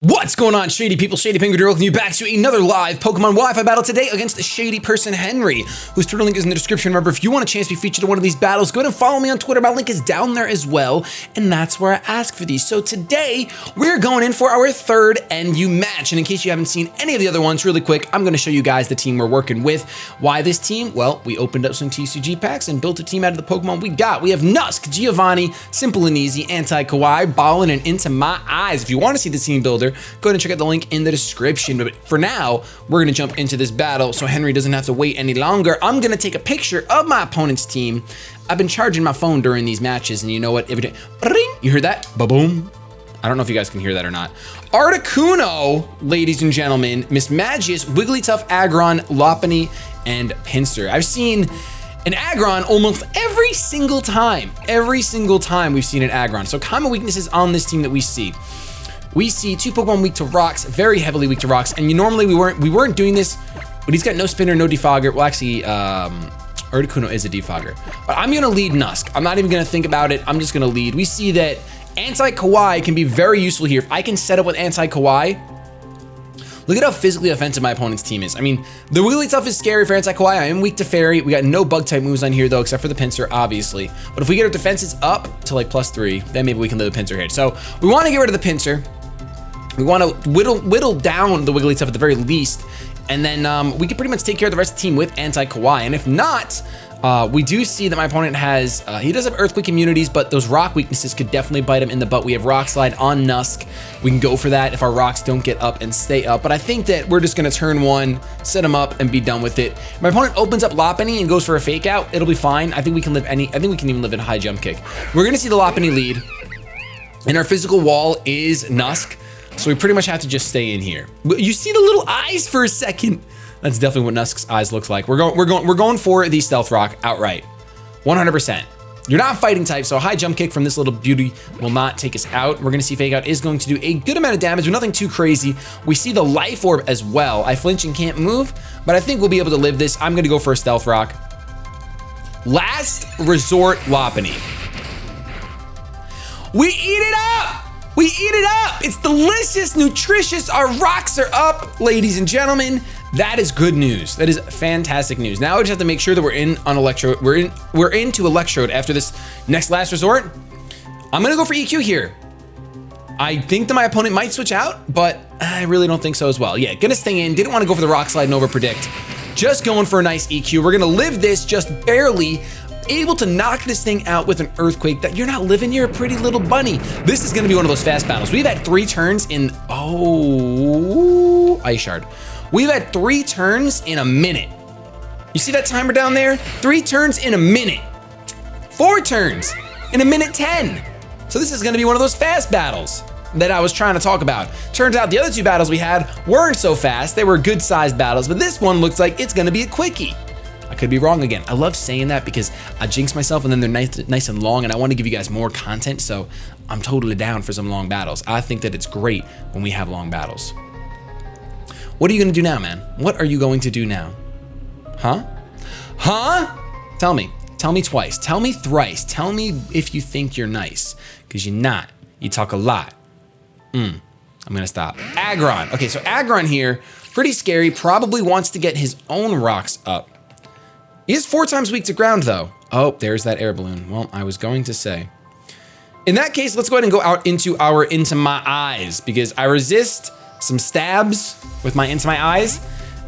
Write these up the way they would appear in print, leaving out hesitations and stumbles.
What's going on, Shady People? Shadypenguinn here, welcome you back to another live Pokemon Wi-Fi battle today against the Shady person Henry, whose Twitter link is in the description. Remember, if you want a chance to be featured in one of these battles, go ahead and follow me on Twitter. My link is down there as well, and that's where I ask for these. So today, we're going in for our third NU match, and in case you haven't seen any of the other ones, really quick, I'm going to show you guys the team we're working with. Why this team? Well, we opened up some TCG packs and built a team out of the Pokemon we got. We have Nusk, Giovanni, Simple and Easy, Anti-Kawaii, Ballin, and Into My Eyes. If you want to see the team builder, go ahead and check out the link in the description. But for now, we're gonna jump into this battle so Henry doesn't have to wait any longer. I'm gonna take a picture of my opponent's team. I've been charging my phone during these matches, and you know what? If it, you heard that? Ba-boom. I don't know if you guys can hear that or not. Articuno, ladies and gentlemen, Mismagius, Wigglytuff, Aggron, Lopunny, and Pinsir. I've seen an Aggron almost every single time. Every single time we've seen an Aggron. So common weaknesses on this team that we see. We see two Pokemon weak to rocks, very heavily weak to rocks, and normally we weren't doing this, but he's got no spinner, no defogger. Well, actually, Articuno is a defogger. But I'm gonna lead Nusk. I'm not even gonna think about it. I'm just gonna lead. We see that Anti-Kawaii can be very useful here. If I can set up with Anti-Kawaii, look at how physically offensive my opponent's team is. I mean, the Wigglytuff is scary for Anti-Kawaii. I am weak to Fairy. We got no bug type moves on here though, except for the Pinsir, obviously. But if we get our defenses up to like +3, then maybe we can live the Pinsir here. So we want to get rid of the Pinsir. We want to whittle down the Wigglytuff at the very least, and then we can pretty much take care of the rest of the team with Anti-Kawaii. And if not, we do see that my opponent has, he does have Earthquake immunities, but those rock weaknesses could definitely bite him in the butt. We have Rock Slide on Nusk. We can go for that if our rocks don't get up and stay up. But I think that we're just going to turn one, set him up, and be done with it. My opponent opens up Lopunny and goes for a Fake Out. It'll be fine. I think we can live I think we can even live in a High Jump Kick. We're going to see the Lopunny lead, and our physical wall is Nusk. So we pretty much have to just stay in here. You see the little eyes for a second. That's definitely what Nusk's eyes looks like. We're going for the Stealth Rock outright, 100%. You're not fighting type, so a High Jump Kick from this little beauty will not take us out. We're gonna see Fake Out is going to do a good amount of damage, but nothing too crazy. We see the Life Orb as well. I flinch and can't move, but I think we'll be able to live this. I'm gonna go for a Stealth Rock. Last resort Lopunny. We eat it up! We eat it up. It's delicious, nutritious. Our rocks are up, ladies and gentlemen. That is good news. That is fantastic news. Now we just have to make sure that we're in on Electrode. We're into Electrode after this next last resort. I'm gonna go for EQ here. I think that my opponent might switch out, but I really don't think so as well. Yeah, gonna stay in. Didn't want to go for the Rock Slide and over predict. Just going for a nice EQ. We're gonna live this just barely. Able to knock this thing out with an Earthquake. That you're not living, you're a pretty little bunny. This is gonna be one of those fast battles. We've had 3 turns in, Ice Shard. We've had 3 turns in a minute. You see that timer down there? 3 turns in a minute. 4 turns in a minute 10. So this is gonna be one of those fast battles that I was trying to talk about. Turns out the other 2 battles we had weren't so fast. They were good sized battles, but this one looks like it's gonna be a quickie. I could be wrong again. I love saying that because I jinx myself and then they're nice and long, and I want to give you guys more content, so I'm totally down for some long battles. I think that it's great when we have long battles. What are you gonna do now, man? What are you going to do now? Huh? Huh? Tell me. Tell me twice. Tell me thrice. Tell me if you think you're nice, because you're not. You talk a lot. I'm gonna stop. Aggron. Okay, so Aggron here, pretty scary, probably wants to get his own rocks up. He is 4 times weak to ground though. Oh, there's that air balloon. Well, I was going to say. In that case, let's go ahead and go out into our Into My Eyes, because I resist some stabs with my Into My Eyes.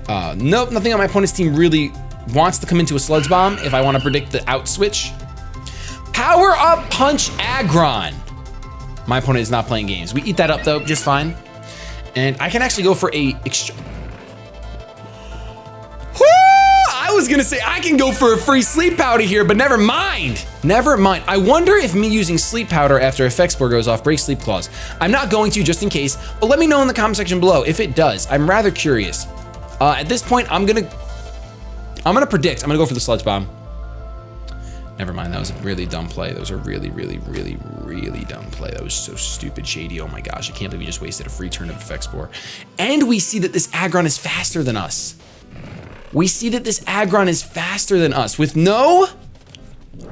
Nope, nothing on my opponent's team really wants to come into a Sludge Bomb if I want to predict the out switch. Power Up Punch Aggron. My opponent is not playing games. We eat that up though, just fine. And I can actually go for a I was gonna say I can go for a free sleep powder here, but never mind. Never mind. I wonder if me using sleep powder after Effect Spore goes off breaks Sleep Claws. I'm not going to, just in case, but let me know in the comment section below if it does. I'm rather curious. At this point, I'm gonna predict. I'm gonna go for the Sludge Bomb. Never mind, that was a really dumb play. That was a really dumb play. That was so stupid, Shady. Oh my gosh, I can't believe we just wasted a free turn of Effect Spore. And we see that this Aggron is faster than us. We see that this Aggron is faster than us with no...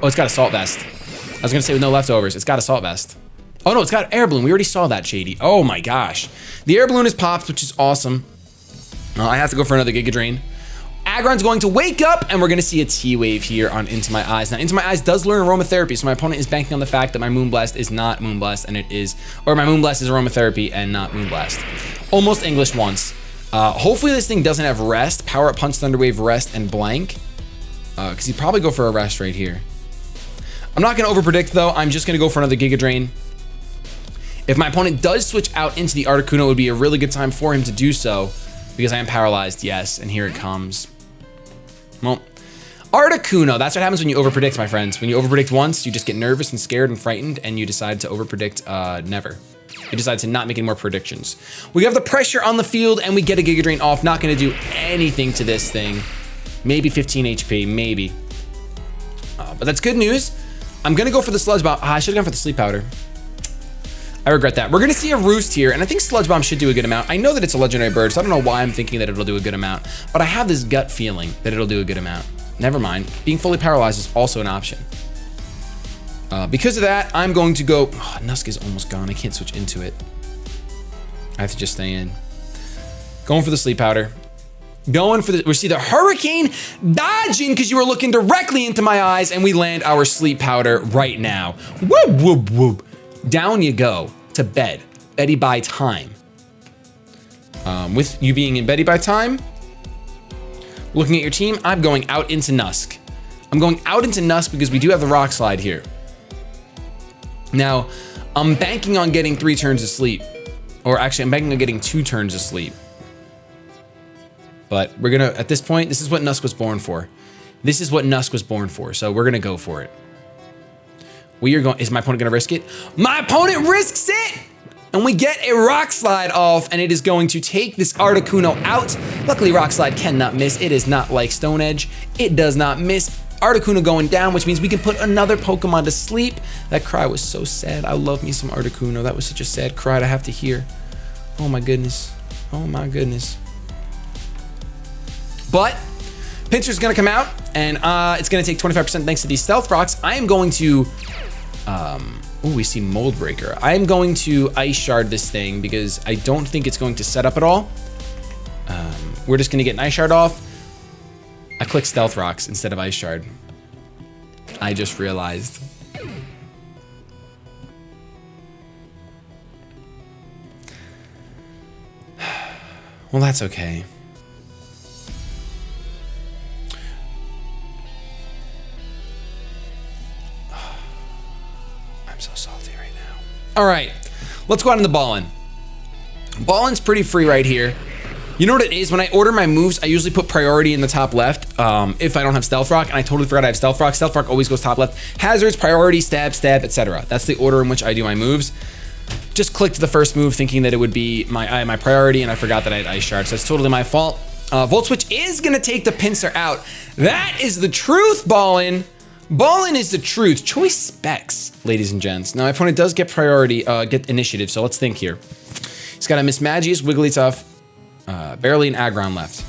Oh, it's got Assault Vest. I was gonna say with no leftovers. It's got Assault Vest. Oh no, it's got air balloon. We already saw that, Shady. Oh my gosh. The air balloon is popped, which is awesome. I have to go for another Giga Drain. Aggron's going to wake up, and we're going to see a T-Wave here on Into My Eyes. Now, Into My Eyes does learn Aromatherapy, so my opponent is banking on the fact that my Moonblast is not Moonblast, and it is, or my Moonblast is Aromatherapy and not Moonblast. Almost English once. Hopefully this thing doesn't have Rest, Power Up, Punch, Thunderwave, Rest, and Blank, because he'd probably go for a Rest right here. I'm not going to overpredict, though. I'm just going to go for another Giga Drain. If my opponent does switch out into the Articuno, it would be a really good time for him to do so, because I am paralyzed, yes, and here it comes. Well, Articuno, that's what happens when you overpredict, my friends. When you overpredict once, you just get nervous and scared and frightened, and you decide to overpredict never. You decide to not make any more predictions. We have the pressure on the field, and we get a Giga Drain off. Not going to do anything to this thing. Maybe 15 HP, maybe. But that's good news. I'm going to go for the Sludge Bomb. I should have gone for the Sleep Powder. I regret that. We're going to see a Roost here, and I think Sludge Bomb should do a good amount. I know that it's a legendary bird, so I don't know why I'm thinking that it'll do a good amount, but I have this gut feeling that it'll do a good amount. Never mind. Being fully paralyzed is also an option. Because of that, I'm going to go... Oh, Nusk is almost gone. I can't switch into it. I have to just stay in. Going for the Sleep Powder. Going for the... We see the Hurricane dodging because you were looking directly into my eyes, and we land our Sleep Powder right now. Whoop, whoop, whoop. Down you go to bed. Betty by time. With you being in Betty by time, looking at your team, I'm going out into Nusk. I'm going out into Nusk because we do have the Rock Slide here. Now, I'm banking on getting 3 turns of sleep. Or actually, I'm banking on getting 2 turns of sleep. But we're gonna, at this point, this is what Nusk was born for. This is what Nusk was born for, so we're gonna go for it. We are going, is my opponent gonna risk it? My opponent risks it! And we get a Rock Slide off, and it is going to take this Articuno out. Luckily, Rock Slide cannot miss. It is not like Stone Edge. It does not miss. Articuno going down, which means we can put another Pokemon to sleep. That cry was so sad. I love me some Articuno. That was such a sad cry to have to hear. Oh my goodness. Oh my goodness. But Pinsir's gonna come out, and it's gonna take 25% thanks to these Stealth Rocks. I am going to, oh, we see Mold Breaker. I am going to Ice Shard this thing because I don't think it's going to set up at all. We're just gonna get an Ice Shard off. I clicked Stealth Rocks instead of Ice Shard. I just realized. Well, that's okay. I'm so salty right now. All right, let's go out in the Ballin. Ballin's pretty free right here. You know what it is? When I order my moves, I usually put priority in the top left if I don't have Stealth Rock, and I totally forgot I have Stealth Rock. Stealth Rock always goes top left. Hazards, priority, stab, stab, etc. That's the order in which I do my moves. Just clicked the first move thinking that it would be my priority, and I forgot that I had Ice Shard, so it's totally my fault. Volt Switch is gonna take the Pinsir out. That is the truth, Ballin. Ballin is the truth. Choice specs, ladies and gents. Now my opponent does get priority, get initiative, so let's think here. He's got a Mismagius, Wigglytuff, barely an Aggron left.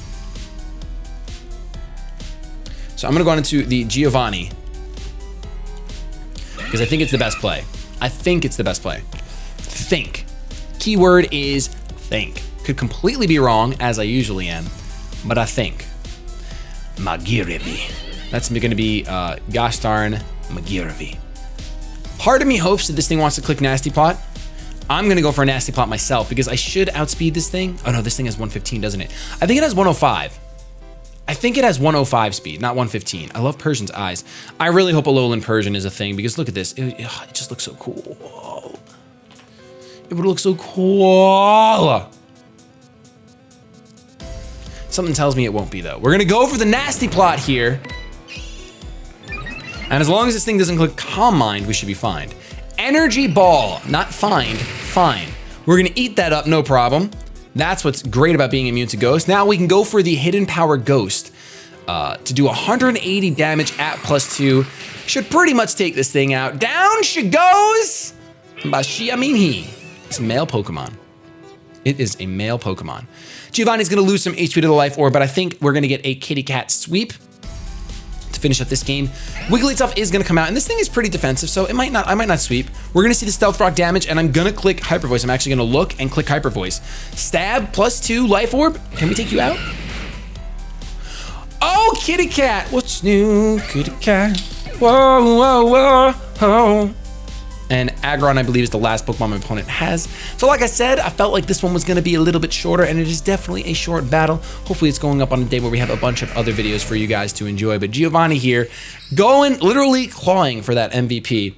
So I'm gonna go on into the Giovanni because I think it's the best play. I think it's the best play. Think. Keyword is think. Could completely be wrong, as I usually am, but I think. Magirivi. That's gonna be, gosh darn, Magirivi. Part of me hopes that this thing wants to click Nasty Plot. I'm gonna go for a Nasty Plot myself because I should outspeed this thing. Oh no, this thing has 115, doesn't it? I think it has 105. I think it has 105 speed, not 115. I love Persian's eyes. I really hope Alolan Persian is a thing because look at this. It just looks so cool. It would look so cool. Something tells me it won't be though. We're gonna go for the Nasty Plot here. And as long as this thing doesn't click Calm Mind, we should be fine. Energy Ball, not find, fine. We're gonna eat that up, no problem. That's what's great about being immune to Ghost. Now we can go for the Hidden Power Ghost to do 180 damage at +2. Should pretty much take this thing out. Down she goes! Bashi, I mean he. It's a male Pokemon. It is a male Pokemon. Giovanni's gonna lose some HP to the Life Orb, but I think we're gonna get a Kitty Cat Sweep to to finish up this game. Wigglytuff is gonna come out, and this thing is pretty defensive, so I might not sweep. We're gonna see the Stealth Rock damage, and I'm gonna click Hyper Voice. I'm actually gonna look and click Hyper Voice. Stab +2 Life Orb. Can we take you out? Oh, kitty cat. What's new, kitty cat? Whoa, whoa, whoa, whoa. And Aggron, I believe, is the last Pokemon my opponent has. So like I said, I felt like this one was gonna be a little bit shorter, and it is definitely a short battle. Hopefully it's going up on a day where we have a bunch of other videos for you guys to enjoy. But Giovanni here, going, literally clawing for that MVP.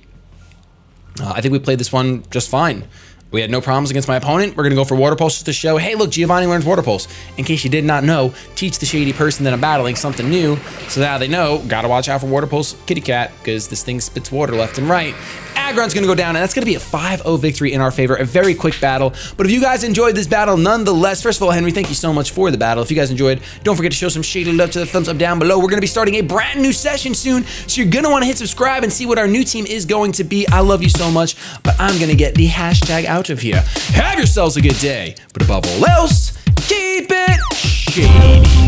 I think we played this one just fine. We had no problems against my opponent. We're gonna go for Water Pulse just to show, hey, look, Giovanni learns Water Pulse. In case you did not know, teach the shady person that I'm battling something new, so now they know, gotta watch out for Water Pulse Kitty Cat, because this thing spits water left and right. Aggron's gonna go down, and that's gonna be a 5-0 victory in our favor, a very quick battle. But if you guys enjoyed this battle nonetheless, first of all, Henry, thank you so much for the battle. If you guys enjoyed, don't forget to show some shady love to the thumbs up down below. We're gonna be starting a brand new session soon, so you're gonna wanna hit subscribe and see what our new team is going to be. I love you so much, but I'm gonna get the hashtag out of here. Have yourselves a good day, but above all else, keep it shady.